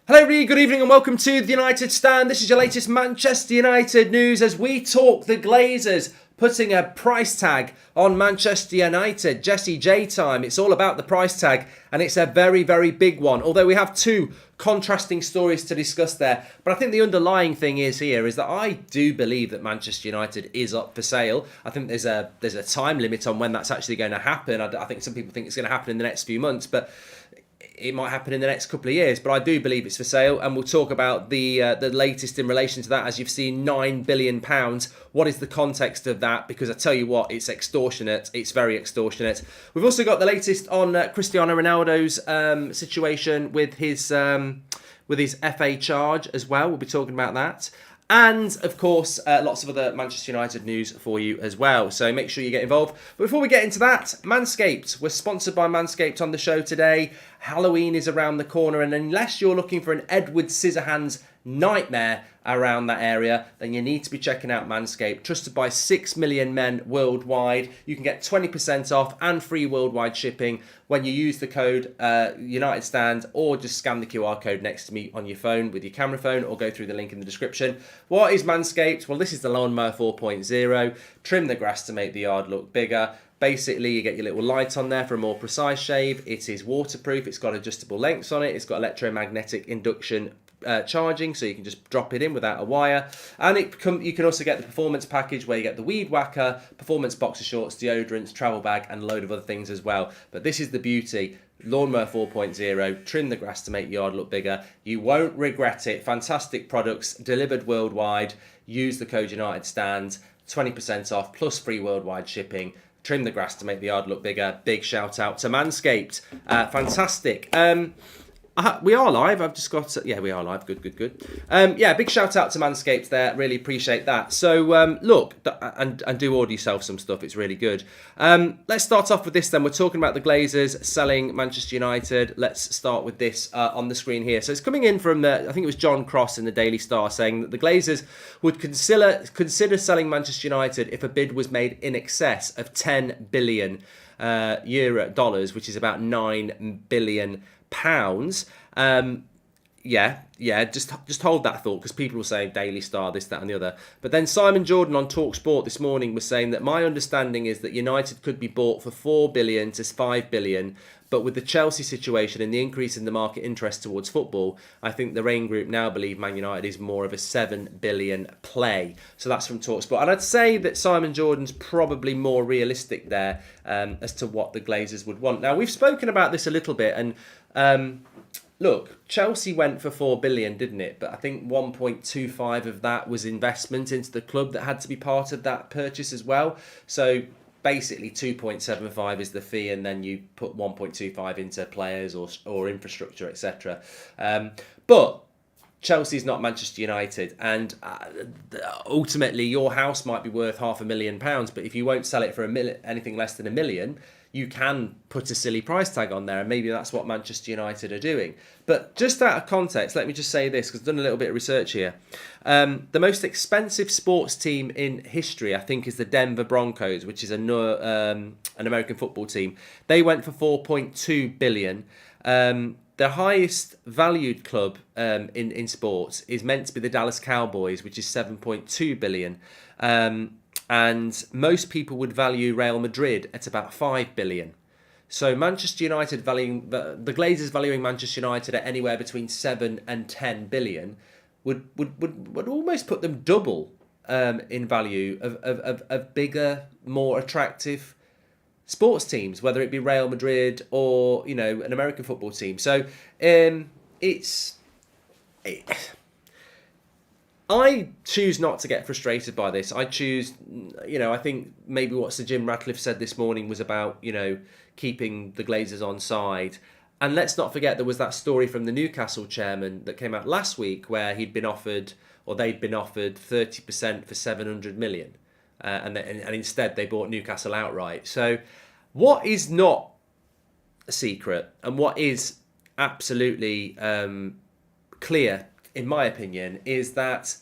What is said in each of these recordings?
Hello everybody, good evening and welcome to the United Stand. This is your latest Manchester United news as we talk the Glazers putting a price tag on Manchester United. Jesse J time. It's all about the price tag and it's a very, very big one. Although we have two contrasting stories to discuss there. But I think the underlying thing is that I do believe that Manchester United is up for sale. I think there's a time limit on when that's actually going to happen. I think some people think it's going to happen in the next few months, but it might happen in the next couple of years, but I do believe it's for sale, and we'll talk about the latest in relation to that. As you've seen, £9 billion. What is the context of that? Because I tell you what, it's extortionate. It's very extortionate. We've also got the latest on Cristiano Ronaldo's situation with his FA charge as well. We'll be talking about that. And, of course, lots of other Manchester United news for you as well. So make sure you get involved. But before we get into that, Manscaped. We're sponsored by Manscaped on the show today. Halloween is around the corner. And unless you're looking for an Edward Scissorhands nightmare around that area, then you need to be checking out Manscaped. Trusted by 6 million men worldwide. You can get 20% off and free worldwide shipping when you use the code United Stand, or just scan the QR code next to me on your phone with your camera phone, or go through the link in the description. What is Manscaped? Well, this is the Lawnmower 4.0. Trim the grass to make the yard look bigger. Basically, you get your little light on there for a more precise shave. It is waterproof. It's got adjustable lengths on it. It's got electromagnetic induction charging, so you can just drop it in without a wire. And you can also get the performance package where you get the weed whacker, performance boxer shorts, deodorants, travel bag, and a load of other things as well. But this is the beauty. Lawnmower 4.0, trim the grass to make your yard look bigger. You won't regret it. Fantastic products delivered worldwide. Use the code United Stand, 20% off plus free worldwide shipping. Trim the grass to make the yard look bigger. Big shout out to Manscaped. Fantastic. We are live. I've just got... yeah, we are live. Good. Big shout out to Manscaped there. Really appreciate that. So, look, and do order yourself some stuff. It's really good. Let's start off with this then. We're talking about the Glazers selling Manchester United. Let's start with this on the screen here. So it's coming in from, I think it was John Cross in the Daily Star, saying that the Glazers would consider selling Manchester United if a bid was made in excess of 10 billion dollars, which is about £9 billion. Just hold that thought, because people will say Daily Star, this, that and the other. But then Simon Jordan on TalkSport this morning was saying that my understanding is that United could be bought for 4 billion to 5 billion, but with the Chelsea situation and the increase in the market interest towards football, I think the Rain Group now believe Man United is more of a 7 billion play. So that's from TalkSport. And I'd say that Simon Jordan's probably more realistic there as to what the Glazers would want. Now, we've spoken about this a little bit, and look, Chelsea went for 4 billion, didn't it? But I think 1.25 of that was investment into the club that had to be part of that purchase as well. So basically 2.75 is the fee, and then you put 1.25 into players or infrastructure, etc. But Chelsea's not Manchester United, and ultimately your house might be worth £500,000, but if you won't sell it for anything less than £1 million, you can put a silly price tag on there, and maybe that's what Manchester United are doing. But just out of context, let me just say this, because I've done a little bit of research here. The most expensive sports team in history, I think, is the Denver Broncos, which is an American football team. They went for 4.2 billion. The highest valued club in sports is meant to be the Dallas Cowboys, which is 7.2 billion. And most people would value Real Madrid at about 5 billion. So Manchester United valuing the Glazers valuing Manchester United at anywhere between 7 and 10 billion would almost put them double in value of bigger, more attractive sports teams, whether it be Real Madrid or, you know, an American football team. So I choose not to get frustrated by this. I choose, I think maybe what Sir Jim Ratcliffe said this morning was about, keeping the Glazers on side. And let's not forget there was that story from the Newcastle chairman that came out last week where they'd been offered 30% for 700 million. And instead they bought Newcastle outright. So what is not a secret and what is absolutely clear, in my opinion, is that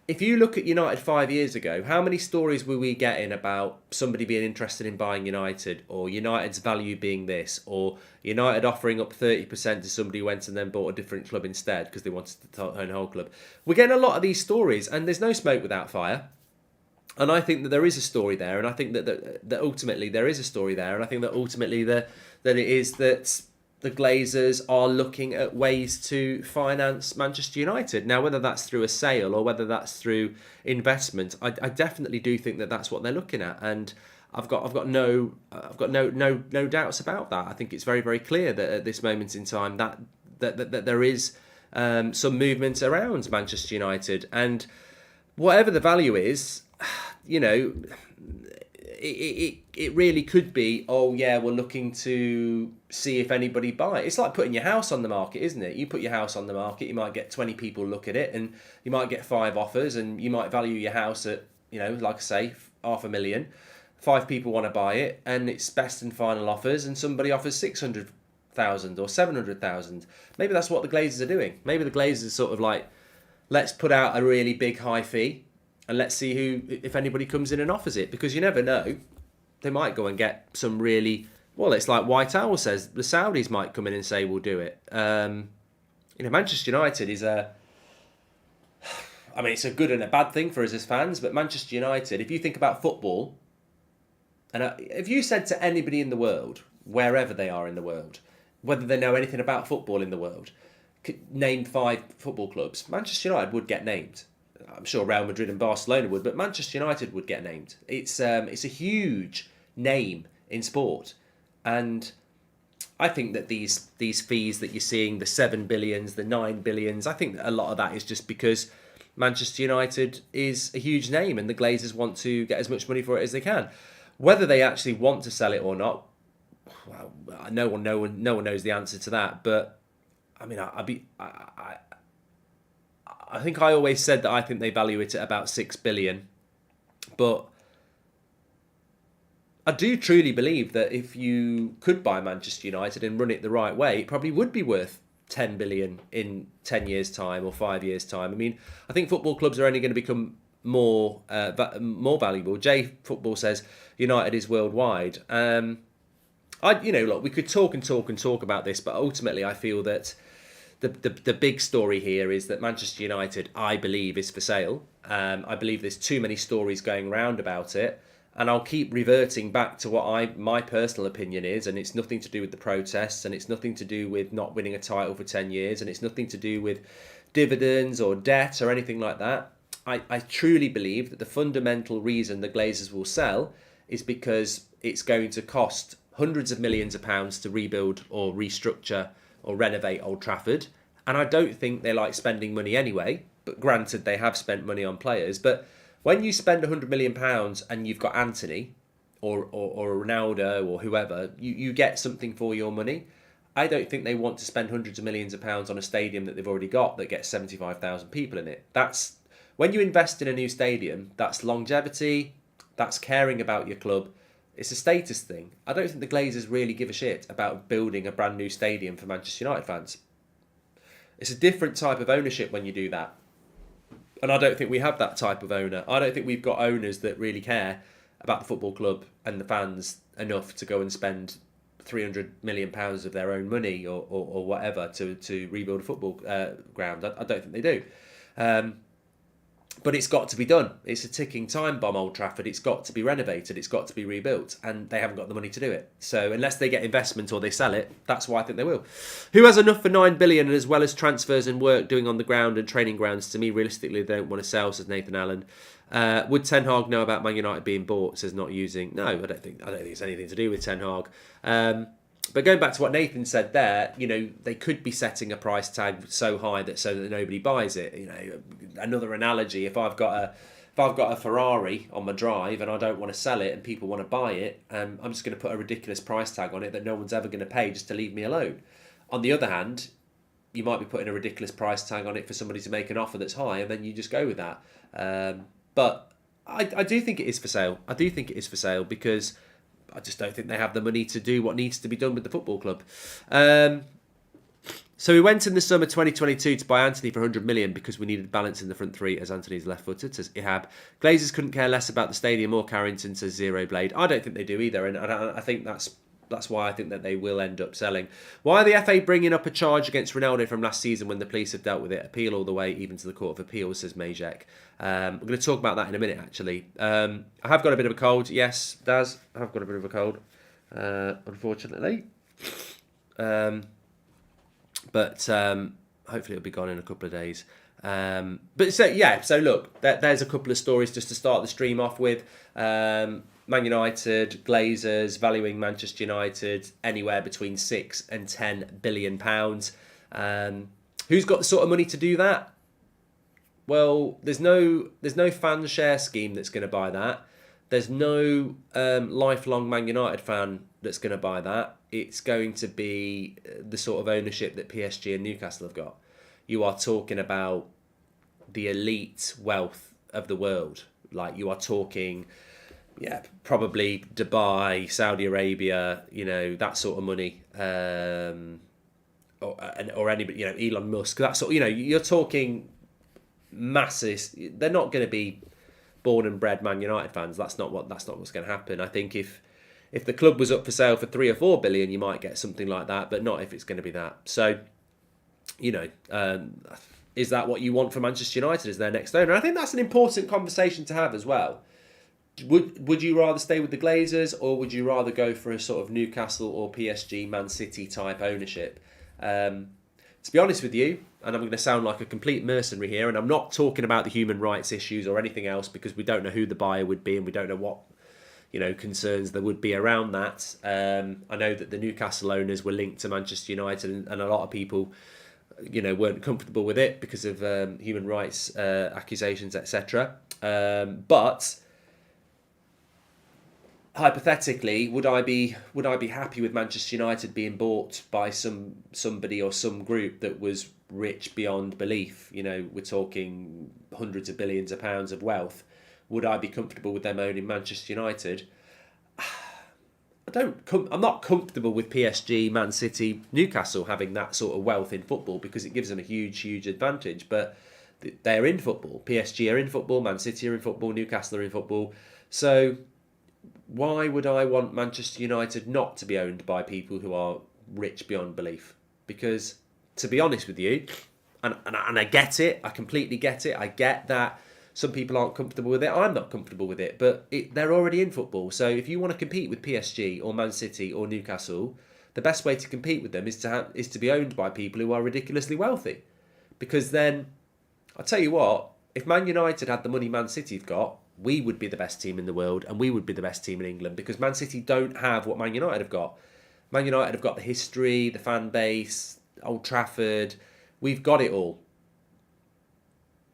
if you look at United 5 years ago, how many stories were we getting about somebody being interested in buying United, or United's value being this, or United offering up 30% to somebody who went and then bought a different club instead because they wanted to own a whole club? We're getting a lot of these stories, and there's no smoke without fire. And I think that there is a story there, and I think that ultimately there is a story there, and I think that ultimately that it is that the Glazers are looking at ways to finance Manchester United. Now, whether that's through a sale or whether that's through investment, I definitely do think that that's what they're looking at, and I've got no doubts about that. I think it's very, very clear that at this moment in time that there is some movement around Manchester United, and whatever the value is, you know, it really could be, oh yeah, we're looking to see if anybody buy it. It's like putting your house on the market, isn't it? You put your house on the market, you might get 20 people look at it, and you might get 5 offers, and you might value your house at, you know, like I say, $500,000. 5 people want to buy it, and it's best and final offers, and somebody offers 600,000 or 700,000. Maybe that's what the Glazers are doing. Maybe the Glazers are sort of like, let's put out a really big high fee, and let's see if anybody comes in and offers it, because you never know. They might go and get some really, well, it's like White Owl says, the Saudis might come in and say, we'll do it. Manchester United is it's a good and a bad thing for us as fans, but Manchester United, if you think about football, and if you said to anybody in the world, wherever they are in the world, whether they know anything about football in the world, name 5 football clubs, Manchester United would get named. I'm sure Real Madrid and Barcelona would, but Manchester United would get named. It's a huge name in sport, and I think that these fees that you're seeing, the 7 billions, the 9 billions, I think that a lot of that is just because Manchester United is a huge name, and the Glazers want to get as much money for it as they can. Whether they actually want to sell it or not, well, no one knows the answer to that. But I mean, I think I always said that I think they value it at about 6 billion. But I do truly believe that if you could buy Manchester United and run it the right way, it probably would be worth 10 billion in 10 years' time or 5 years' time. I mean, I think football clubs are only going to become more valuable. Jay Football says United is worldwide. Look, we could talk about this, but ultimately I feel that the big story here is that Manchester United, I believe, is for sale. I believe there's too many stories going round about it, and I'll keep reverting back to what my personal opinion is, and it's nothing to do with the protests, and it's nothing to do with not winning a title for 10 years, and it's nothing to do with dividends or debt or anything like that. I truly believe that the fundamental reason the Glazers will sell is because it's going to cost hundreds of millions of pounds to rebuild or restructure or renovate Old Trafford, and I don't think they like spending money anyway, but granted they have spent money on players. But when you spend £100 million and you've got Anthony or Ronaldo or whoever, you get something for your money. I don't think they want to spend hundreds of millions of pounds on a stadium that they've already got that gets 75,000 people in it. That's when you invest in a new stadium, that's longevity, that's caring about your club. It's a status thing. I don't think the Glazers really give a shit about building a brand new stadium for Manchester United fans. It's a different type of ownership when you do that. And I don't think we have that type of owner. I don't think we've got owners that really care about the football club and the fans enough to go and spend £300 million of their own money or whatever to rebuild a football ground. I don't think they do. But it's got to be done. It's a ticking time bomb, Old Trafford. It's got to be renovated. It's got to be rebuilt. And they haven't got the money to do it. So unless they get investment or they sell it, that's why I think they will. Who has enough for 9 billion, and as well as transfers and work doing on the ground and training grounds? To me, realistically, they don't want to sell, says Nathan Allen. Would Ten Hag know about Man United being bought, says not using? No, I don't think it's anything to do with Ten Hag. But going back to what Nathan said there, they could be setting a price tag so high so that nobody buys it. Another analogy: if I've got a Ferrari on my drive and I don't want to sell it and people want to buy it, I'm just going to put a ridiculous price tag on it that no one's ever going to pay just to leave me alone. On the other hand, you might be putting a ridiculous price tag on it for somebody to make an offer that's high, and then you just go with that. But I do think it is for sale. I do think it is for sale because I just don't think they have the money to do what needs to be done with the football club. So we went in the summer 2022 to buy Anthony for 100 million because we needed balance in the front three as Anthony's left-footed, says Ihab. Glazers couldn't care less about the stadium or Carrington, says Zero Blade. I don't think they do either, and I think that's why I think that they will end up selling. Why are the FA bringing up a charge against Ronaldo from last season when the police have dealt with it? Appeal all the way, even to the Court of Appeal, says Majek. We're going to talk about that in a minute, actually. I have got a bit of a cold. Yes, Daz, I have got a bit of a cold, unfortunately. But hopefully it'll be gone in a couple of days. So look, there's a couple of stories just to start the stream off with. Man United, Glazers valuing Manchester United anywhere between 6 and 10 billion pounds. Who's got the sort of money to do that? Well, there's no fan share scheme that's going to buy that. There's no lifelong Man United fan that's going to buy that. It's going to be the sort of ownership that PSG and Newcastle have got. You are talking about the elite wealth of the world. Like, you are talking, probably Dubai, Saudi Arabia, that sort of money. Or anybody, Elon Musk, that sort of, you're talking masses. They're not going to be born and bred Man United fans. That's not what's going to happen. I think if the club was up for sale for 3 or 4 billion, you might get something like that, but not if it's going to be that. So, is that what you want for Manchester United as their next owner? I think that's an important conversation to have as well. Would you rather stay with the Glazers, or would you rather go for a sort of Newcastle or PSG, Man City type ownership? To be honest with you, and I'm going to sound like a complete mercenary here, and I'm not talking about the human rights issues or anything else, because we don't know who the buyer would be and we don't know what concerns there would be around that. I know that the Newcastle owners were linked to Manchester United, and a lot of people, weren't comfortable with it because of human rights accusations, etc. But hypothetically, would I be happy with Manchester United being bought by somebody or some group that was rich beyond belief? We're talking hundreds of billions of pounds of wealth. Would I be comfortable with them owning Manchester United? I'm not comfortable with PSG, Man City, Newcastle having that sort of wealth in football, because it gives them a huge, huge advantage. But they're in football. PSG are in football. Man City are in football. Newcastle are in football. So why would I want Manchester United not to be owned by people who are rich beyond belief? Because, to be honest with you, and I get it, I completely get it. I get that some people aren't comfortable with it. I'm not comfortable with it, but they're already in football. So if you want to compete with PSG or Man City or Newcastle, the best way to compete with them is to be owned by people who are ridiculously wealthy. Because then, I'll tell you what, if Man United had the money Man City've got, we would be the best team in the world, and we would be the best team in England, because Man City don't have what Man United have got. Man United have got the history, the fan base, Old Trafford. We've got it all.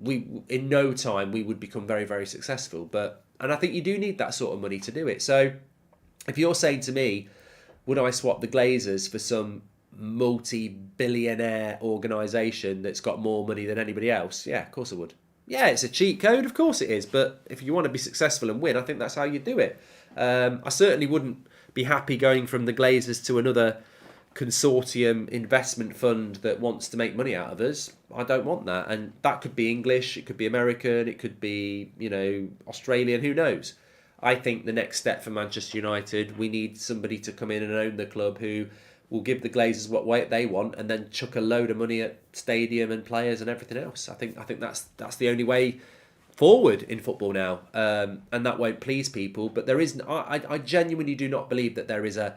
In no time, we would become very, very successful. And I think you do need that sort of money to do it. So if you're saying to me, would I swap the Glazers for some multi-billionaire organisation that's got more money than anybody else? Yeah, of course I would. Yeah, it's a cheat code, of course it is. But if you want to be successful and win, I think that's how you do it. I certainly wouldn't be happy going from the Glazers to another consortium investment fund that wants to make money out of us. I don't want that. And that could be English, it could be American, it could be, Australian, who knows? I think the next step for Manchester United, we need somebody to come in and own the club who will give the Glazers what they want, and then chuck a load of money at stadium and players and everything else. I think that's the only way forward in football now, and that won't please people. But there isn't. I genuinely do not believe that there is a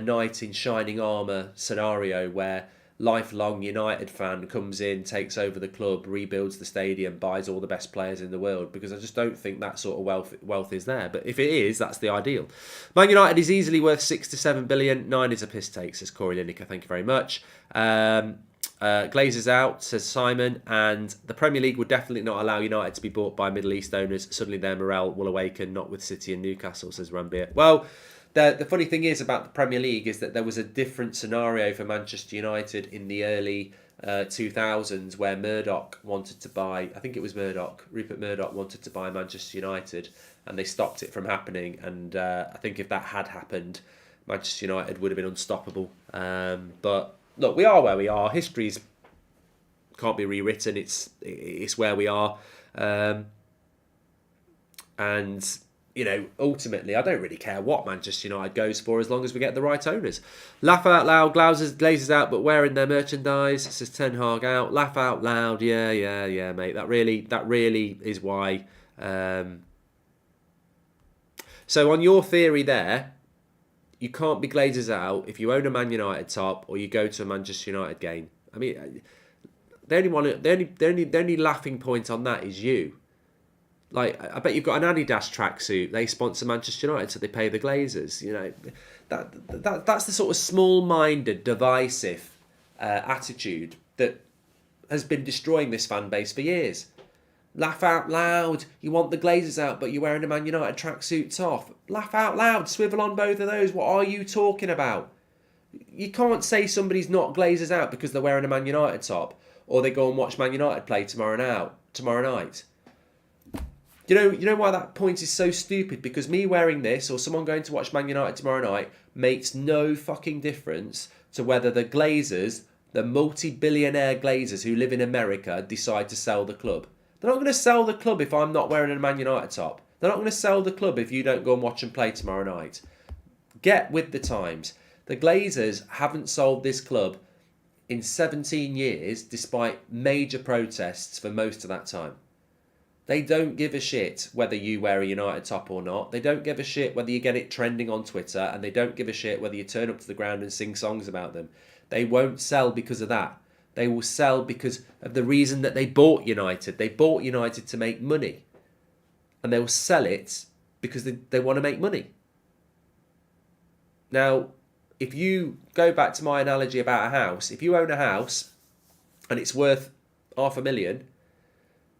knight in shining armour scenario where lifelong United fan comes in, takes over the club, rebuilds the stadium, buys all the best players in the world, because I just don't think that sort of wealth is there. But if it is, that's the ideal. Man United is easily worth 6 to 7 billion. 9 is a piss take, says Corey Lineker. Thank you very much. Glazers out, says Simon, and the Premier League would definitely not allow United to be bought by Middle East owners. Suddenly their morale will awaken, not with City and Newcastle, says Rambier. Well, the funny thing is about the Premier League is that there was a different scenario for Manchester United in the early 2000s, where Murdoch wanted to buy, I think it was Rupert Murdoch wanted to buy Manchester United, and they stopped it from happening. And I think if that had happened, Manchester United would have been unstoppable. But look, we are where we are. History's can't be rewritten. It's where we are, and ultimately, I don't really care what Manchester United goes for as long as we get the right owners. Laugh out loud, Glazers out, but wearing their merchandise. Says Ten Hag out. Laugh out loud. Yeah, mate. That really is why. So on your theory there, you can't be Glazers out if you own a Man United top or you go to a Manchester United game. I mean, the only laughing point on that is you. Like, I bet you've got an Adidas tracksuit. They sponsor Manchester United, so they pay the Glazers. That's the sort of small-minded, divisive attitude that has been destroying this fan base for years. Laugh out loud. You want the Glazers out, but you're wearing a Man United tracksuit top. Laugh out loud. Swivel on both of those. What are you talking about? You can't say somebody's not Glazers out because they're wearing a Man United top, or they go and watch Man United play tomorrow night. You know why that point is so stupid? Because me wearing this or someone going to watch Man United tomorrow night makes no fucking difference to whether the Glazers, the multi-billionaire Glazers who live in America, decide to sell the club. They're not going to sell the club if I'm not wearing a Man United top. They're not going to sell the club if you don't go and watch and play tomorrow night. Get with the times. The Glazers haven't sold this club in 17 years despite major protests for most of that time. They don't give a shit whether you wear a United top or not. They don't give a shit whether you get it trending on Twitter, and they don't give a shit whether you turn up to the ground and sing songs about them. They won't sell because of that. They will sell because of the reason that they bought United. They bought United to make money. And they will sell it because they want to make money. Now, if you go back to my analogy about a house, if you own a house and it's worth $500,000,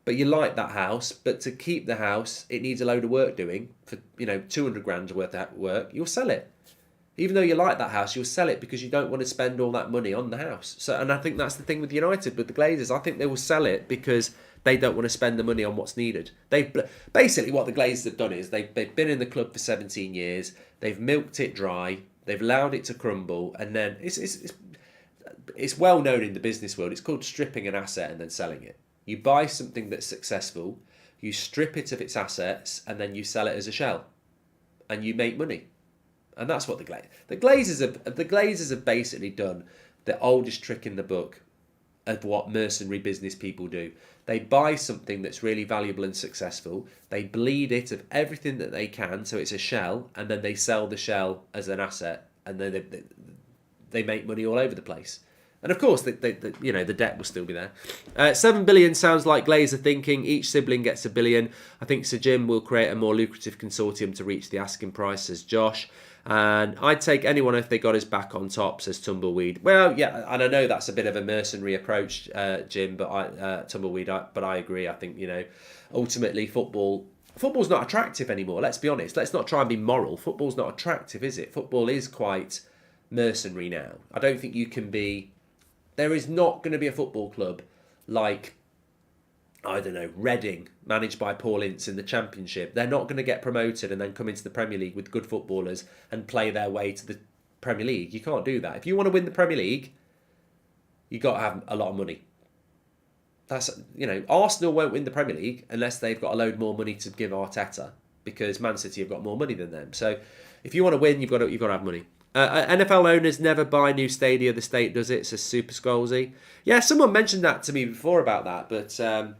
but you like that house, but to keep the house, it needs a load of work doing for 200 grand worth of work, you'll sell it. Even though you like that house, you'll sell it because you don't want to spend all that money on the house. So, and I think that's the thing with United, with the Glazers. I think they will sell it because they don't want to spend the money on what's needed. Basically what the Glazers have done is they've been in the club for 17 years. They've milked it dry. They've allowed it to crumble, and then it's well known in the business world. It's called stripping an asset and then selling it. You buy something that's successful, you strip it of its assets, and then you sell it as a shell, and you make money. And that's what the Glazers have basically done the oldest trick in the book of what mercenary business people do. They buy something that's really valuable and successful, they bleed it of everything that they can, so it's a shell, and then they sell the shell as an asset, and then they make money all over the place. And of course, the debt will still be there. 7 billion sounds like Glazer thinking. Each sibling gets $1 billion. I think Sir Jim will create a more lucrative consortium to reach the asking price, says Josh. And I'd take anyone if they got his back on top, says Tumbleweed. Well, yeah, and I know that's a bit of a mercenary approach, Jim, but Tumbleweed. But I agree. I think ultimately football's not attractive anymore. Let's be honest. Let's not try and be moral. Football's not attractive, is it? Football is quite mercenary now. I don't think you can be. There is not going to be a football club like, I don't know, Reading, managed by Paul Ince in the Championship. They're not going to get promoted and then come into the Premier League with good footballers and play their way to the Premier League. You can't do that. If you want to win the Premier League, you've got to have a lot of money. Arsenal won't win the Premier League unless they've got a load more money to give Arteta, because Man City have got more money than them. So if you want to win, you've got to have money. NFL owners never buy new stadia. The state does it, says Super Scrolsy. Yeah, someone mentioned that to me before about that, but I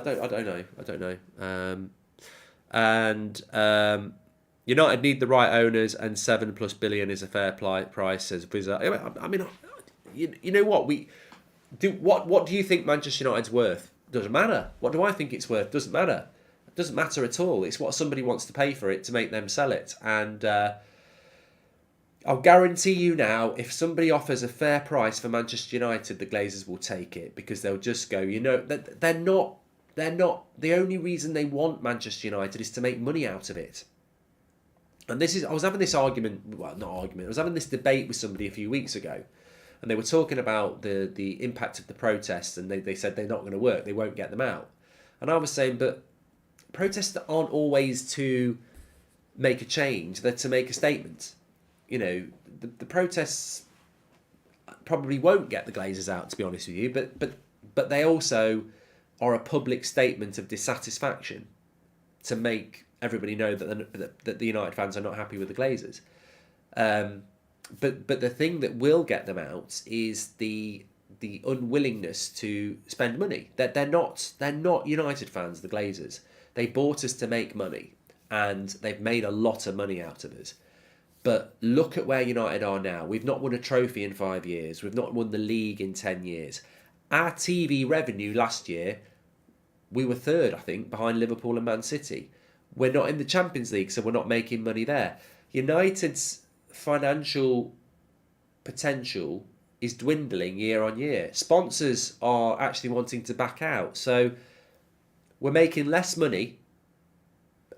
don't know. United need the right owners, and $7+ billion is a fair price, says Vizza. I mean, you know what What do you think Manchester United's worth? Doesn't matter. What do I think it's worth? Doesn't matter. It doesn't matter at all. It's what somebody wants to pay for it to make them sell it. And I'll guarantee you now, if somebody offers a fair price for Manchester United, the Glazers will take it, because they'll just go, they're not. The only reason they want Manchester United is to make money out of it. And I was having this I was having this debate with somebody a few weeks ago, and they were talking about the impact of the protests, and they said they're not going to work, they won't get them out. And I was saying, but protests aren't always to make a change, they're to make a statement. The protests probably won't get the Glazers out, to be honest with you. But they also are a public statement of dissatisfaction to make everybody know that the United fans are not happy with the Glazers. But the thing that will get them out is the unwillingness to spend money. That they're not United fans, the Glazers. They bought us to make money, and they've made a lot of money out of us. But look at where United are now. We've not won a trophy in 5 years. We've not won the league in 10 years. Our TV revenue last year, we were third, I think, behind Liverpool and Man City. We're not in the Champions League, so we're not making money there. United's financial potential is dwindling year on year. Sponsors are actually wanting to back out. So we're making less money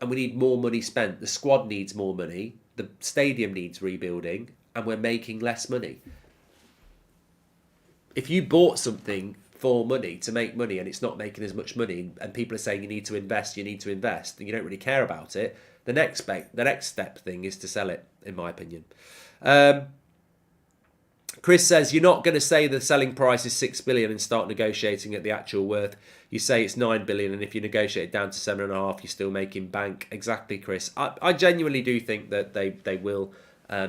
and we need more money spent. The squad needs more money. The stadium needs rebuilding and we're making less money. If you bought something for money, to make money, and it's not making as much money, and people are saying you need to invest, and you don't really care about it, the next step thing is to sell it, in my opinion. Chris says, you're not going to say the selling price is 6 billion and start negotiating at the actual worth. You say it's 9 billion, and if you negotiate it down to 7.5, you're still making bank. Exactly, Chris. I genuinely do think that they will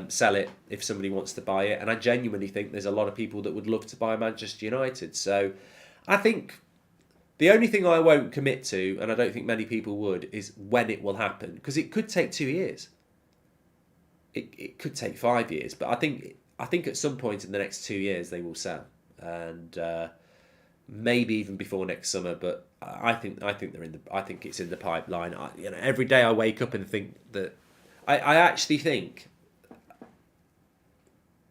sell it if somebody wants to buy it, and I genuinely think there's a lot of people that would love to buy Manchester United. So I think the only thing I won't commit to, and I don't think many people would, is when it will happen, because it could take 2 years. It could take 5 years, but I think at some point in the next 2 years they will sell, and maybe even before next summer. But I think it's in the pipeline. Every day I wake up and think that I actually think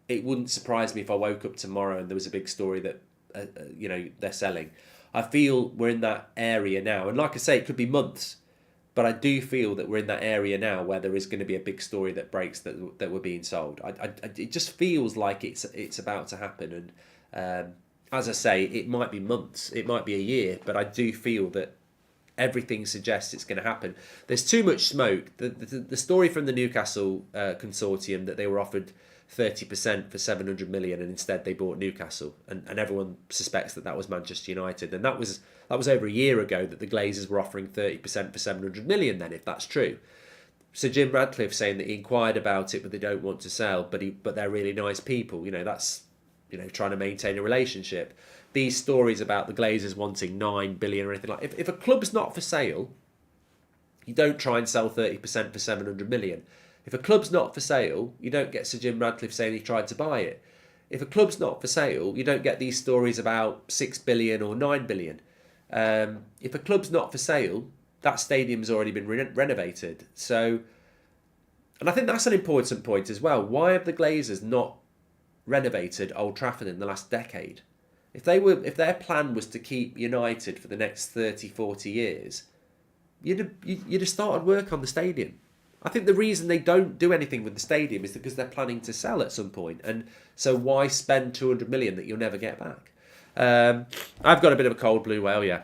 it wouldn't surprise me if I woke up tomorrow and there was a big story that they're selling. I feel we're in that area now, and like I say, it could be months. But I do feel that we're in that area now where there is going to be a big story that breaks that we're being sold. It just feels like it's about to happen. And as I say, it might be months, it might be a year, but I do feel that everything suggests it's going to happen. There's too much smoke. The story from the Newcastle consortium that they were offered 30% for 700 million and instead they bought Newcastle, and everyone suspects that was Manchester United, and that was over a year ago that the Glazers were offering 30% for 700 million then, if that's true. So Jim Radcliffe saying that he inquired about it but they don't want to sell, but they're really nice people. That's trying to maintain a relationship. These stories about the Glazers wanting 9 billion or anything like, if a club's not for sale, you don't try and sell 30% for 700 million. If a club's not for sale, you don't get Sir Jim Radcliffe saying he tried to buy it. If a club's not for sale, you don't get these stories about 6 billion or 9 billion. If a club's not for sale, that stadium's already been renovated. So, and I think that's an important point as well. Why have the Glazers not renovated Old Trafford in the last decade? If their plan was to keep United for the next 30, 40 years, you'd have started work on the stadium. I think the reason they don't do anything with the stadium is because they're planning to sell at some point. And so why spend 200 million that you'll never get back? I've got a bit of a cold blue whale, yeah.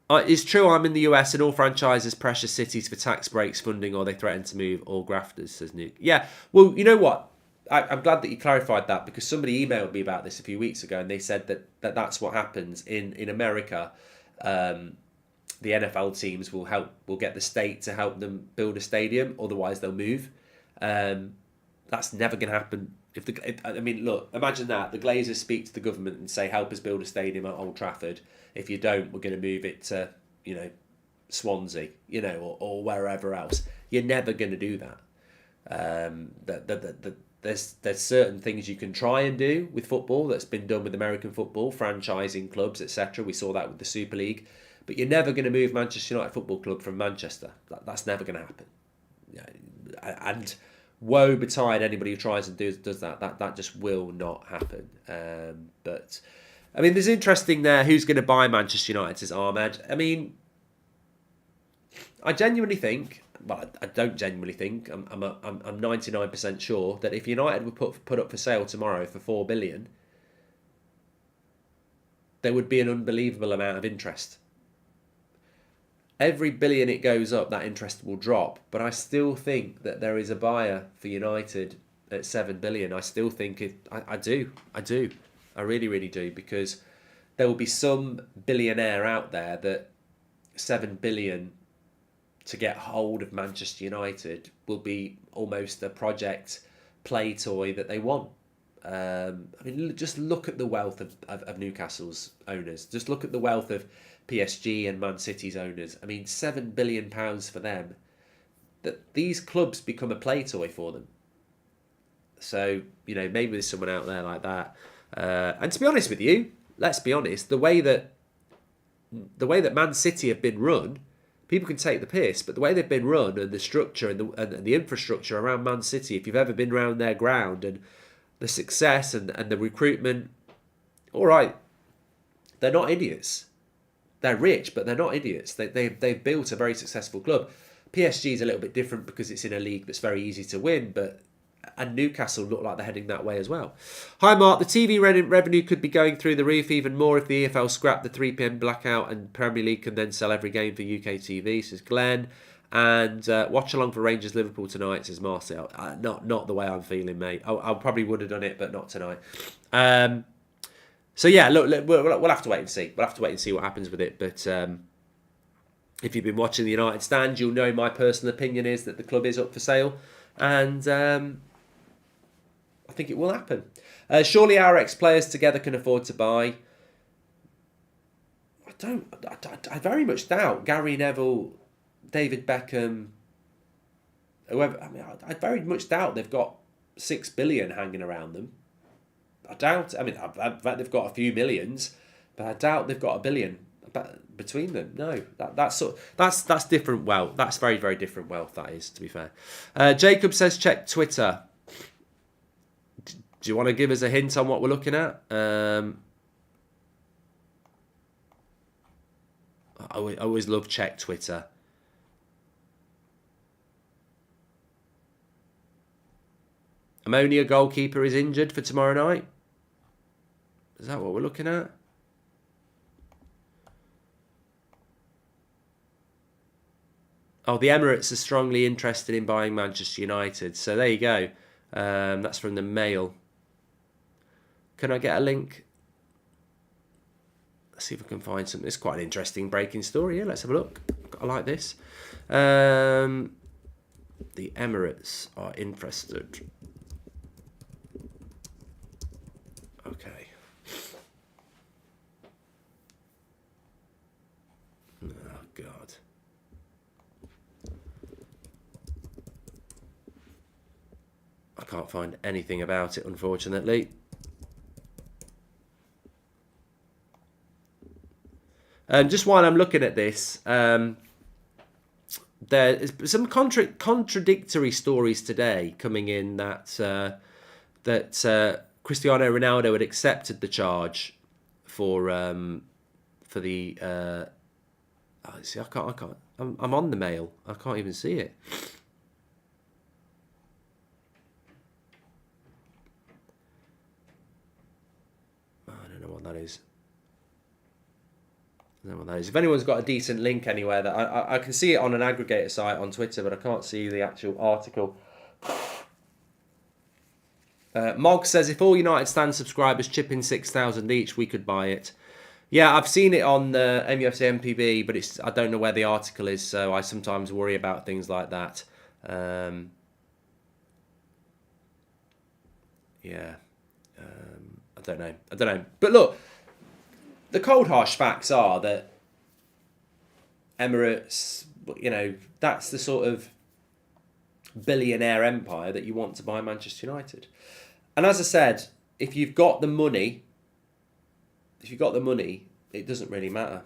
It's true I'm in the US and all franchises pressure cities for tax breaks, funding, or they threaten to move all grafters, says Nick. Yeah, well, you know what? I'm glad that you clarified that, because somebody emailed me about this a few weeks ago and they said that's what happens in America. The NFL teams will get the state to help them build a stadium, otherwise they'll move. That's never going to happen. Look, imagine that. The Glazers speak to the government and say, help us build a stadium at Old Trafford. If you don't, we're going to move it to, Swansea, or wherever else. You're never going to do that. There's certain things you can try and do with football that's been done with American football, franchising clubs, etc. We saw that with the Super League. But you're never going to move Manchester United Football Club from Manchester. That's never going to happen. And woe betide anybody who tries and does that. That just will not happen. But there's interesting there. Who's going to buy Manchester United? Says Ahmed. I genuinely think. Well, I don't genuinely think. I'm 99% sure that if United were put up for sale tomorrow for 4 billion, there would be an unbelievable amount of interest. Every billion it goes up, that interest will drop. But I still think that there is a buyer for United at 7 billion. I still think I do. I really, really do, because there will be some billionaire out there that 7 billion to get hold of Manchester United will be almost a project play toy that they want. I mean, just look at the wealth of Newcastle's owners. Just look at the wealth of PSG and Man City's owners. I mean, £7 billion for them. That these clubs become a play toy for them. So, you know, maybe there's someone out there like that. And to be honest with you, let's be honest, the way that Man City have been run, people can take the piss, but the way they've been run and the structure and the infrastructure around Man City, if you've ever been around their ground and the success and the recruitment, all right, they're not idiots. They're rich, but they're not idiots. They've built a very successful club. PSG is a little bit different because it's in a league that's very easy to win, and Newcastle look like they're heading that way as well. Hi Mark, the TV revenue could be going through the roof even more if the EFL scrap the 3 PM blackout and Premier League can then sell every game for UK TV, says Glenn. And watch along for Rangers Liverpool tonight, says Marcel. Not the way I'm feeling, mate. I probably would have done it, but not tonight. So yeah, look, we'll have to wait and see. We'll have to wait and see what happens with it. But if you've been watching the United stand, you'll know my personal opinion is that the club is up for sale, and I think it will happen. Surely our ex-players together can afford to buy. I very much doubt Gary Neville, David Beckham, whoever. I mean, I very much doubt they've got 6 billion hanging around them. I doubt. I mean, I bet they've got a few millions, but I doubt they've got a billion between them. No, that's different wealth. That's very, very different wealth. That is, to be fair. Jacob says check Twitter. Do you want to give us a hint on what we're looking at? I always love check Twitter. Ammonia goalkeeper is injured for tomorrow night. Is that what we're looking at? Oh, the Emirates are strongly interested in buying Manchester United. So there you go. That's from the Mail. Can I get a link? Let's see if I can find something. It's quite an interesting breaking story here. Let's have a look. I like this. The Emirates are interested. Okay. Oh, God. I can't find anything about it, unfortunately. Just while I'm looking at this, there is some contradictory stories today coming in that Cristiano Ronaldo had accepted the charge for the. See, I can't. I'm on the Mail. I can't even see it. I don't know what that is. If anyone's got a decent link anywhere, that I can see it on an aggregator site on Twitter, but I can't see the actual article. Mog says, if all United Stand subscribers chip in 6,000 each, we could buy it. Yeah, I've seen it on MUFC MPB, but I don't know where the article is, so I sometimes worry about things like that. Yeah, I don't know. But look, the cold harsh facts are that Emirates, you know, that's the sort of billionaire empire that you want to buy Manchester United. And as I said, if you've got the money, it doesn't really matter.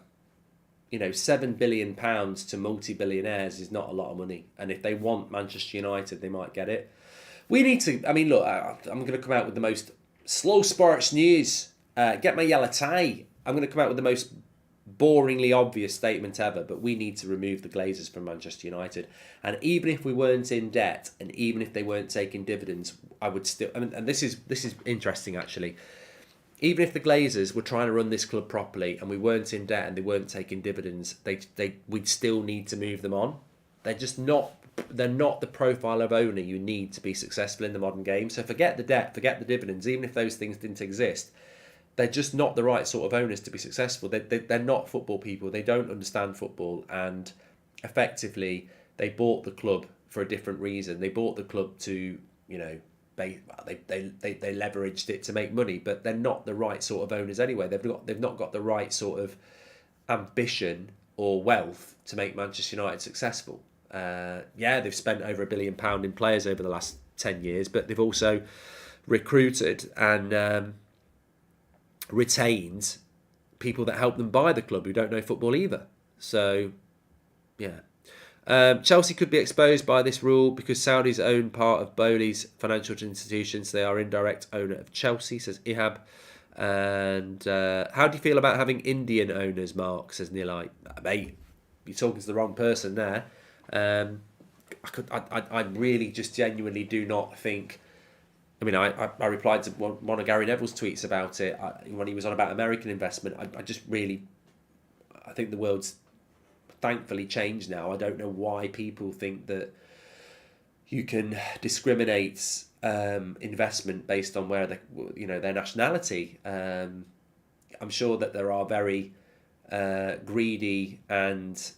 You know, £7 billion to multi-billionaires is not a lot of money. And if they want Manchester United, they might get it. We need to, I mean, look, I'm going to come out with the most slow sports news. Get my yellow tie. I'm going to come out with the most boringly obvious statement ever, but we need to remove the Glazers from Manchester United. And even if we weren't in debt, and even if they weren't taking dividends, I would still. I mean, and this is interesting actually. Even if the Glazers were trying to run this club properly, and we weren't in debt, and they weren't taking dividends, we'd still need to move them on. They're just not they're not the profile of owner you need to be successful in the modern game. So forget the debt, forget the dividends. Even if those things didn't exist, they're just not the right sort of owners to be successful. They're not football people. They don't understand football, and effectively they bought the club for a different reason. They bought the club to, they leveraged it to make money, but they're not the right sort of owners anyway. They've not got the right sort of ambition or wealth to make Manchester United successful. They've spent over £1 billion in players over the last 10 years, but they've also recruited and retained people that help them buy the club who don't know football either. So, yeah. Chelsea could be exposed by this rule because Saudis own part of Bowley's financial institutions. They are indirect owner of Chelsea, says Ihab. And how do you feel about having Indian owners, Mark, says Nilai. Mate, you're talking to the wrong person there. I really just genuinely do not think... I mean, I replied to one of Gary Neville's tweets about it when he was on about American investment. I think the world's thankfully changed now. I don't know why people think that you can discriminate investment based on where their nationality. I'm sure that there are very greedy and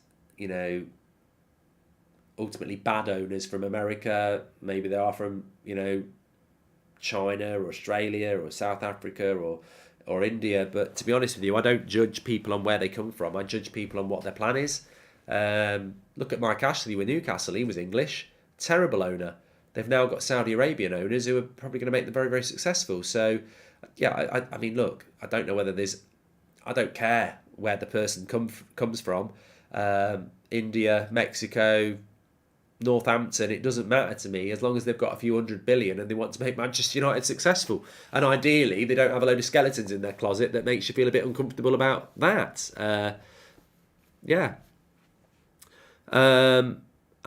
ultimately bad owners from America. Maybe they are from China or Australia or South Africa or India. But to be honest with you, I don't judge people on where they come from. I judge people on what their plan is. Look at Mike Ashley with Newcastle. He was English. Terrible owner. They've now got Saudi Arabian owners who are probably going to make them very, very successful. So, yeah, I mean, look, I don't know whether I don't care where the person comes from. India, Mexico, Northampton, it doesn't matter to me as long as they've got a few $100 billion and they want to make Manchester United successful. And ideally, they don't have a load of skeletons in their closet that makes you feel a bit uncomfortable about that.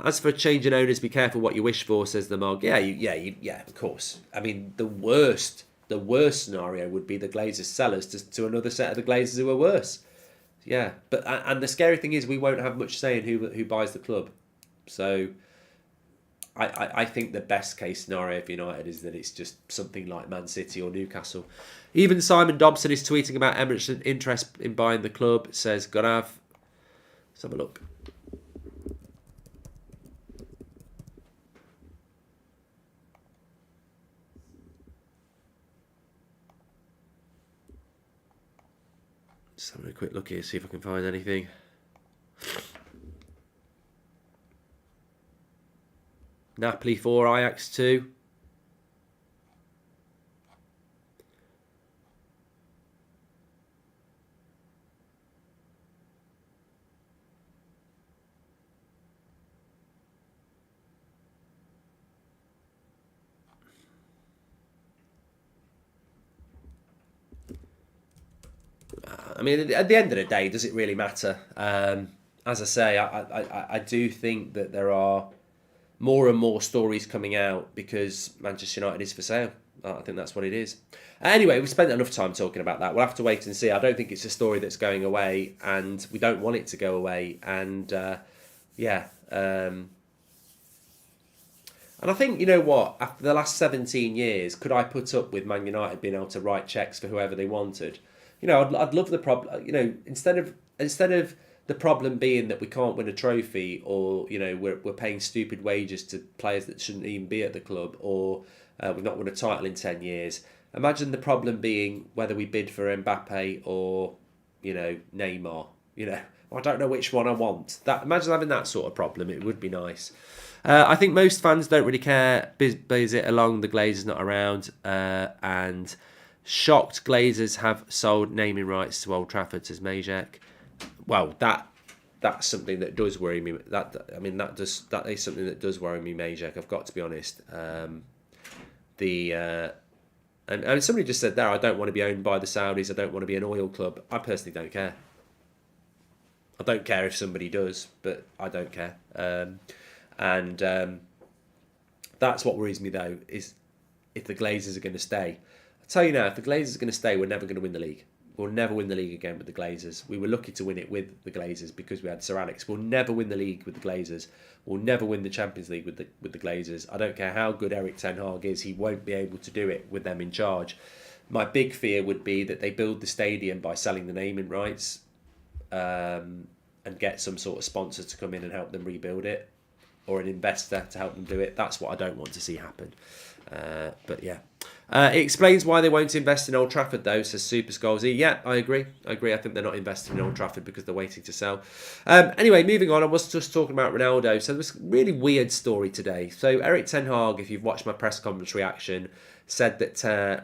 As for changing owners, be careful what you wish for, says the Mog. Yeah, of course. I mean, the worst scenario would be the Glazers sellers to another set of the Glazers who are worse. Yeah, but and the scary thing is we won't have much say in who buys the club. So I think the best case scenario for United is that it's just something like Man City or Newcastle. Even Simon Dobson is tweeting about Emirates' interest in buying the club, says Gorav. Let's have a look. Just having a quick look here, see if I can find anything. Napoli 4, Ajax 2. I mean, at the end of the day, does it really matter? As I say, I do think that there are more and more stories coming out because Manchester United is for sale. I think that's what it is. Anyway, we spent enough time talking about that. We'll have to wait and see. I don't think it's a story that's going away, and we don't want it to go away. And and I think, you know what, after the last 17 years, could I put up with Man United being able to write cheques for whoever they wanted? I'd love the problem. Instead of the problem being that we can't win a trophy, or we're paying stupid wages to players that shouldn't even be at the club, or we've not won a title in 10 years. Imagine the problem being whether we bid for Mbappe or Neymar. I don't know which one I want. Imagine having that sort of problem. It would be nice. I think most fans don't really care. Is it along the Glazers not around? And shocked Glazers have sold naming rights to Old Trafford, says Majek. Well, that's something that does worry me. That is something that does worry me, Majek. I've got to be honest. And somebody just said there, I don't want to be owned by the Saudis. I don't want to be an oil club. I personally don't care. I don't care if somebody does, but I don't care. That's what worries me though, is if the Glazers are going to stay. I tell you now, if the Glazers are going to stay, we're never going to win the league. We'll never win the league again with the Glazers. We were lucky to win it with the Glazers because we had Sir Alex. We'll never win the league with the Glazers. We'll never win the Champions League with the Glazers. I don't care how good Erik ten Hag is, he won't be able to do it with them in charge. My big fear would be that they build the stadium by selling the naming rights, and get some sort of sponsor to come in and help them rebuild it, or an investor to help them do it. That's what I don't want to see happen. But yeah. It explains why they won't invest in Old Trafford, though, says Super Skolzy. Yeah, I agree. I think they're not investing in Old Trafford because they're waiting to sell. Anyway, moving on, I was just talking about Ronaldo. So there was a really weird story today. So Erik ten Hag, if you've watched my press conference reaction, said that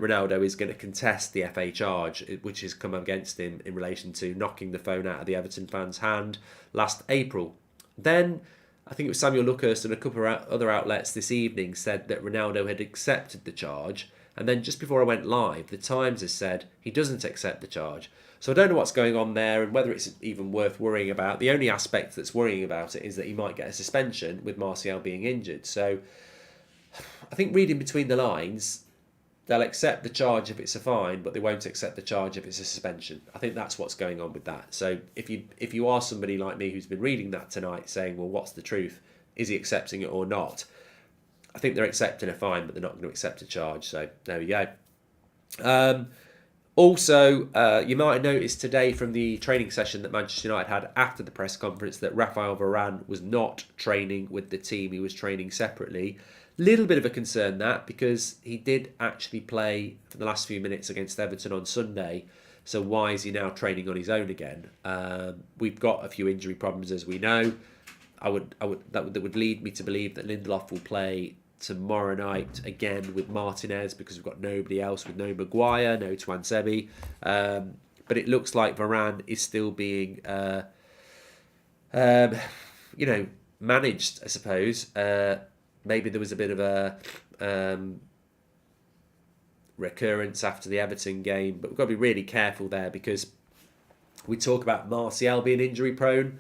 Ronaldo is going to contest the FA charge, which has come against him in relation to knocking the phone out of the Everton fan's hand last April. Then I think it was Samuel Luckhurst and a couple of other outlets this evening said that Ronaldo had accepted the charge. And then just before I went live, the Times has said he doesn't accept the charge. So I don't know what's going on there and whether it's even worth worrying about. The only aspect that's worrying about it is that he might get a suspension with Martial being injured. So I think reading between the lines, they'll accept the charge if it's a fine, but they won't accept the charge if it's a suspension. I think that's what's going on with that. So if you are somebody like me who's been reading that tonight saying, well, what's the truth? Is he accepting it or not? I think they're accepting a fine, but they're not going to accept a charge. So there we go. Also, you might have noticed today from the training session that Manchester United had after the press conference that Raphael Varane was not training with the team. He was training separately. Little bit of a concern that, because he did actually play for the last few minutes against Everton on Sunday. So why is he now training on his own again? We've got a few injury problems, as we know. That would lead me to believe that Lindelof will play tomorrow night again with Martinez, because we've got nobody else, with no Maguire, no Tuanzebe. But it looks like Varane is still being, managed, I suppose. Maybe there was a bit of a recurrence after the Everton game, but we've got to be really careful there, because we talk about Martial being injury prone.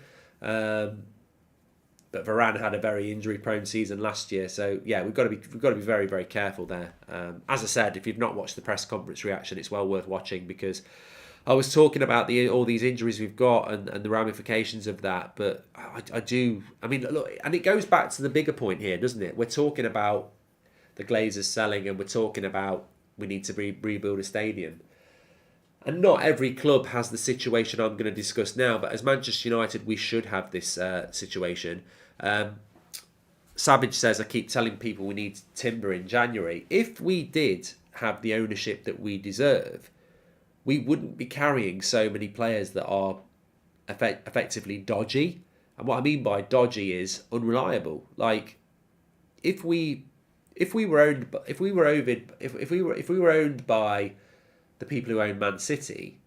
But Varane had a very injury-prone season last year, so yeah, we've got to be very, very careful there. As I said, if you've not watched the press conference reaction, it's well worth watching, because I was talking about all these injuries we've got and the ramifications of that. But I mean, look, and it goes back to the bigger point here, doesn't it? We're talking about the Glazers selling, and we're talking about we need to rebuild a stadium. And not every club has the situation I'm going to discuss now, but as Manchester United, we should have this situation. Savage says, I keep telling people we need timber in January. If we did have the ownership that we deserve, we wouldn't be carrying so many players that are effectively dodgy. And what I mean by dodgy is unreliable. Like, if we were owned by the people who own Man City,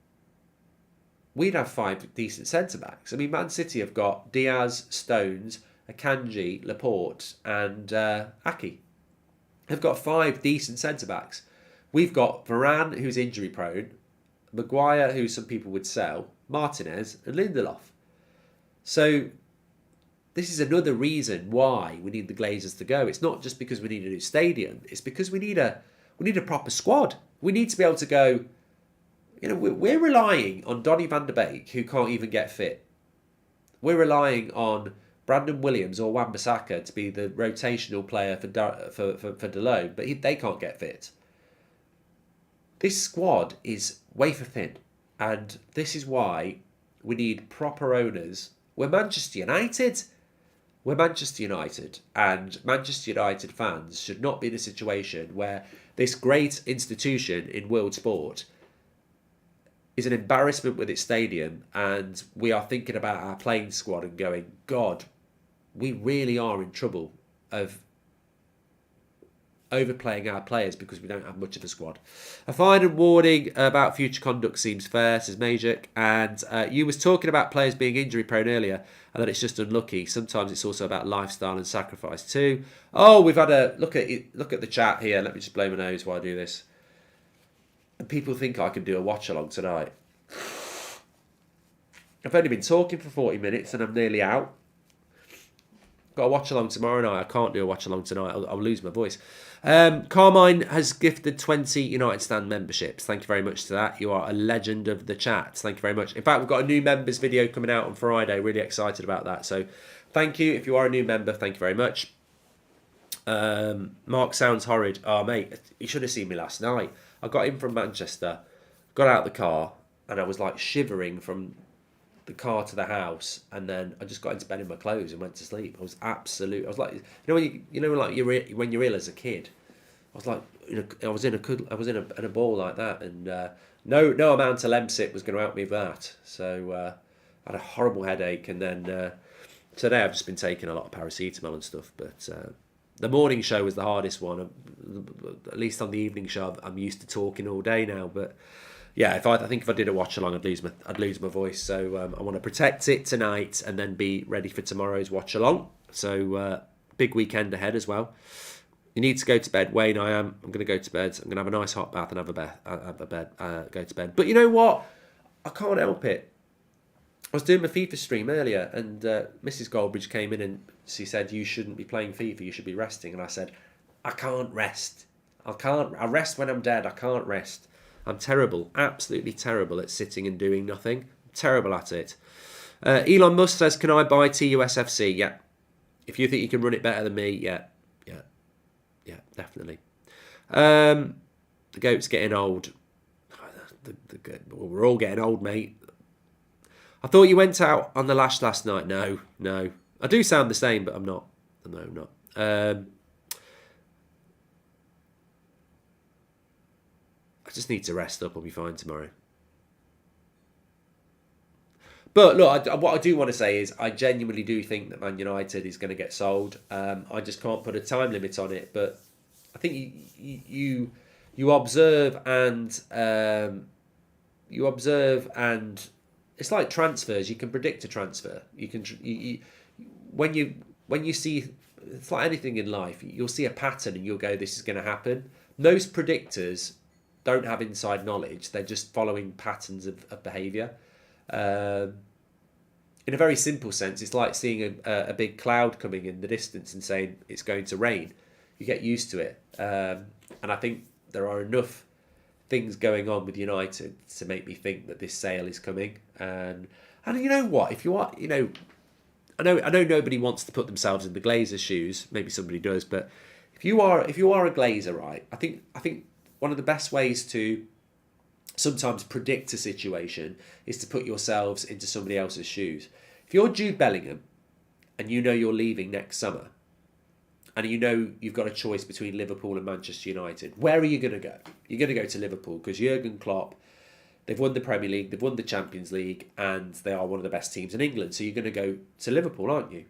we'd have 5 decent centre-backs. I mean, Man City have got Diaz, Stones, Akanji, Laporte and Aki. They've got 5 decent centre-backs. We've got Varane, who's injury-prone, Maguire, who some people would sell, Martinez and Lindelof. So this is another reason why we need the Glazers to go. It's not just because we need a new stadium. It's because we need a proper squad. We need to be able to go, we're relying on Donny van der Beek, who can't even get fit. We're relying on Brandon Williams or Wan-Bissaka to be the rotational player for Delone, but they can't get fit. This squad is wafer thin, and this is why we need proper owners. We're Manchester United. We're Manchester United, and Manchester United fans should not be in a situation where this great institution in world sport is an embarrassment with its stadium, and we are thinking about our playing squad and going, God, we really are in trouble of overplaying our players because we don't have much of a squad. A fine and warning about future conduct seems fair, says Majik. And you was talking about players being injury prone earlier, and that it's just unlucky. Sometimes it's also about lifestyle and sacrifice too. Oh, we've had a look at the chat here. Let me just blow my nose while I do this. And people think I can do a watch along tonight. I've only been talking for 40 minutes and I'm nearly out. Got a watch along tomorrow night. I can't do a watch along tonight. I'll lose my voice. Carmine has gifted 20 United Stand memberships. Thank you very much to that. You are a legend of the chat. Thank you very much. In fact, we've got a new members video coming out on Friday. Really excited about that. So thank you. If you are a new member, thank you very much. Mark sounds horrid. Oh, mate, you should have seen me last night. I got in from Manchester, got out of the car, and I was like shivering from the car to the house, and then I just got into bed in my clothes and went to sleep. I was like, when you're ill as a kid. I was like, I was in a ball like that, and no amount of Lemsip was going to help me with that. So I had a horrible headache, and then today I've just been taking a lot of paracetamol and stuff. But the morning show was the hardest one. At least on the evening show, I'm used to talking all day now, but. Yeah, I think if I did a watch along, I'd lose my voice. So I want to protect it tonight and then be ready for tomorrow's watch along. So big weekend ahead as well. You need to go to bed, Wayne. I'm going to go to bed. I'm going to have a nice hot bath and go to bed. But you know what? I can't help it. I was doing my FIFA stream earlier, and Mrs. Goldbridge came in and she said, "You shouldn't be playing FIFA. You should be resting." And I said, "I can't rest. I rest when I'm dead. I can't rest." I'm terrible, absolutely terrible at sitting and doing nothing. I'm terrible at it. Elon Musk says, "Can I buy TUSFC?" Yeah. If you think you can run it better than me, yeah, definitely. The goat's getting old. We're all getting old, mate. I thought you went out on the lash last night. No. I do sound the same, but I'm not. No, I'm not. I just need to rest up. I'll be fine tomorrow. But look, what I do want to say is I genuinely do think that Man United is going to get sold. I just can't put a time limit on it. But I think you observe and it's like transfers. You can predict a transfer. When you see, it's like anything in life. You'll see a pattern and you'll go, "This is going to happen." Most predictors don't have inside knowledge. They're just following patterns of behaviour. In a very simple sense, it's like seeing a big cloud coming in the distance and saying it's going to rain. You get used to it. And I think there are enough things going on with United to make me think that this sale is coming. And you know what? If you are, I know nobody wants to put themselves in the Glazers' shoes. Maybe somebody does, but if you are a Glazer, right? I think one of the best ways to sometimes predict a situation is to put yourselves into somebody else's shoes. If you're Jude Bellingham and you know you're leaving next summer and you know you've got a choice between Liverpool and Manchester United, where are you going to go? You're going to go to Liverpool because Jurgen Klopp, they've won the Premier League, they've won the Champions League, and they are one of the best teams in England. So you're going to go to Liverpool, aren't you?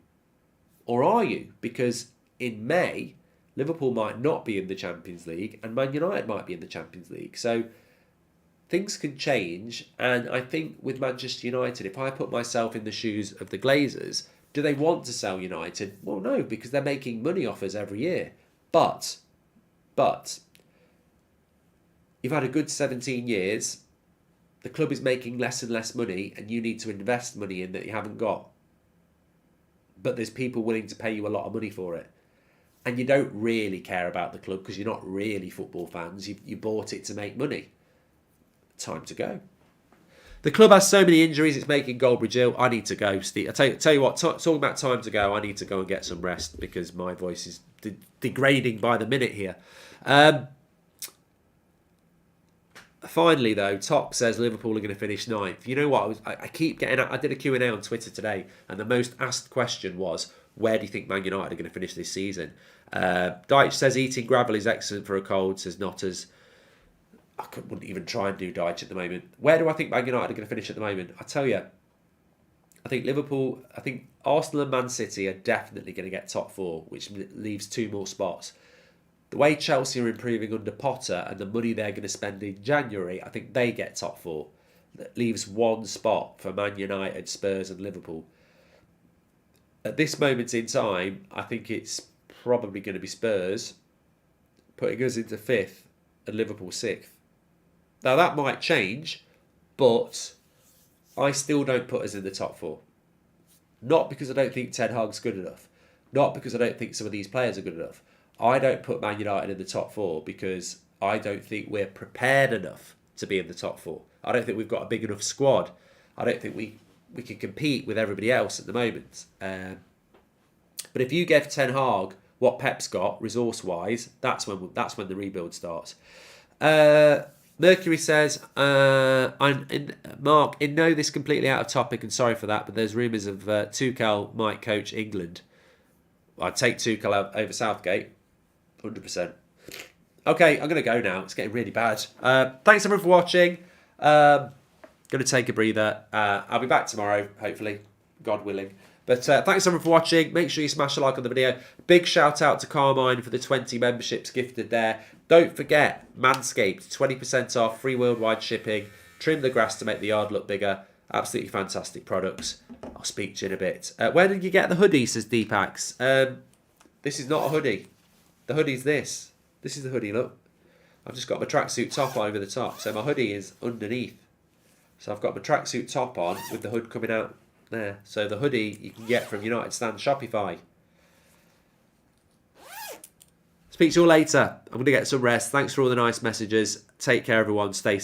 Or are you? Because in May, Liverpool might not be in the Champions League and Man United might be in the Champions League. So things can change. And I think with Manchester United, if I put myself in the shoes of the Glazers, do they want to sell United? Well, no, because they're making money off us every year. But you've had a good 17 years. The club is making less and less money and you need to invest money in that you haven't got. But there's people willing to pay you a lot of money for it. And you don't really care about the club because you're not really football fans. You bought it to make money. Time to go. The club has so many injuries, it's making Goldbridge ill. I need to go, Steve. I tell you what, talking about time to go, I need to go and get some rest because my voice is degrading by the minute here. Finally, though, Top says Liverpool are going to finish ninth. You know what? I keep getting... I did a Q&A on Twitter today, and the most asked question was, where do you think Man United are going to finish this season? Deitch says eating gravel is excellent for a cold, says Notters. I wouldn't even try and do Deitch at the moment. Where do I think Man United are going to finish at the moment? I tell you, I think Arsenal and Man City are definitely going to get top four, which leaves 2 more spots. The way Chelsea are improving under Potter and the money they're going to spend in January, I think they get top four. That leaves 1 spot for Man United, Spurs and Liverpool. At this moment in time, I think it's probably going to be Spurs, putting us into 5th and Liverpool 6th. Now that might change, but I still don't put us in the top 4. Not because I don't think Ten Hag's good enough, Not because I don't think some of these players are good enough. I don't put Man United in the top 4 because I don't think we're prepared enough to be in the top 4. I don't think we've got a big enough squad. I don't think we can compete with everybody else at the moment. But if you give Ten Hag what Pep's got resource-wise, that's when the rebuild starts. Mercury says, Mark, know this completely out of topic and sorry for that, but there's rumours of Tuchel might coach England. I'd take Tuchel over Southgate, 100%. Okay, I'm going to go now. It's getting really bad. Thanks everyone for watching. Going to take a breather. I'll be back tomorrow, hopefully, God willing. But thanks everyone for watching. Make sure you smash a like on the video. Big shout out to Carmine for the 20 memberships gifted there. Don't forget, Manscaped, 20% off, free worldwide shipping. Trim the grass to make the yard look bigger. Absolutely fantastic products. I'll speak to you in a bit. Where did you get the hoodie, says Deepax. This is not a hoodie. The hoodie's this. This is the hoodie, look. I've just got my tracksuit top over the top. So my hoodie is underneath. So I've got my tracksuit top on with the hood coming out there. So the hoodie you can get from United Stand Shopify. Speak to you all later. I'm going to get some rest. Thanks for all the nice messages. Take care, everyone. Stay safe.